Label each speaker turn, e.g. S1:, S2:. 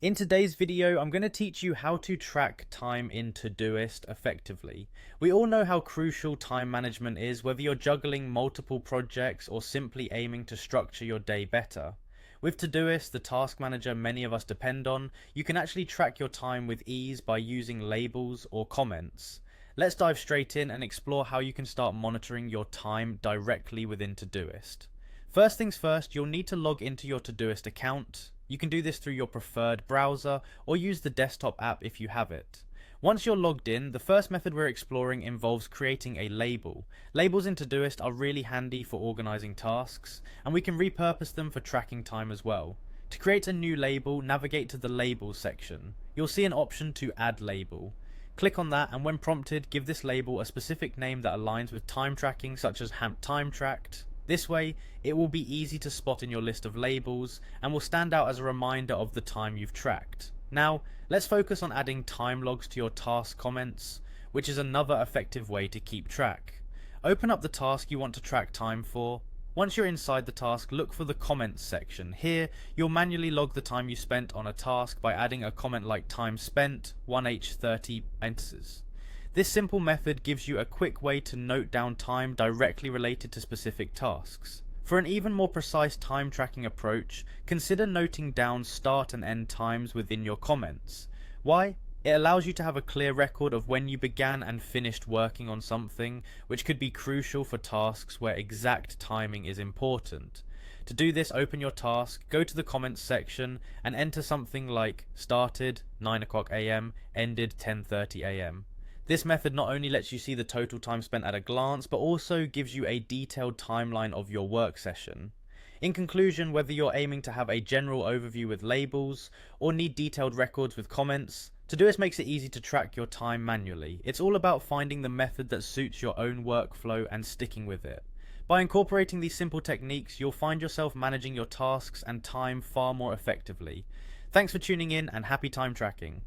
S1: In today's video, I'm going to teach you how to track time in Todoist effectively. We all know how crucial time management is, whether you're juggling multiple projects or simply aiming to structure your day better. With Todoist, the task manager many of us depend on, you can actually track your time with ease by using labels or comments. Let's dive straight in and explore how you can start monitoring your time directly within Todoist. First things first, you'll need to log into your Todoist account. You can do this through your preferred browser or use the desktop app if you have it. Once you're logged in, the first method we're exploring involves creating a label. Labels in Todoist are really handy for organizing tasks, and we can repurpose them for tracking time as well. To create a new label, navigate to the Labels section. You'll see an option to add label. Click on that, and when prompted, give this label a specific name that aligns with time tracking, such as time tracked. This way, it will be easy to spot in your list of labels and will stand out as a reminder of the time you've tracked. Now, let's focus on adding time logs to your task comments, which is another effective way to keep track. Open up the task you want to track time for. Once you're inside the task, look for the comments section. Here, you'll manually log the time you spent on a task by adding a comment like time spent, 1h30 enters. This simple method gives you a quick way to note down time directly related to specific tasks. For an even more precise time tracking approach, consider noting down start and end times within your comments. Why? It allows you to have a clear record of when you began and finished working on something, which could be crucial for tasks where exact timing is important. To do this, open your task, go to the comments section, and enter something like started 9 o'clock am, ended 10:30 am. This method not only lets you see the total time spent at a glance, but also gives you a detailed timeline of your work session. In conclusion, whether you're aiming to have a general overview with labels, or need detailed records with comments, Todoist makes it easy to track your time manually. It's all about finding the method that suits your own workflow and sticking with it. By incorporating these simple techniques, you'll find yourself managing your tasks and time far more effectively. Thanks for tuning in, and happy time tracking.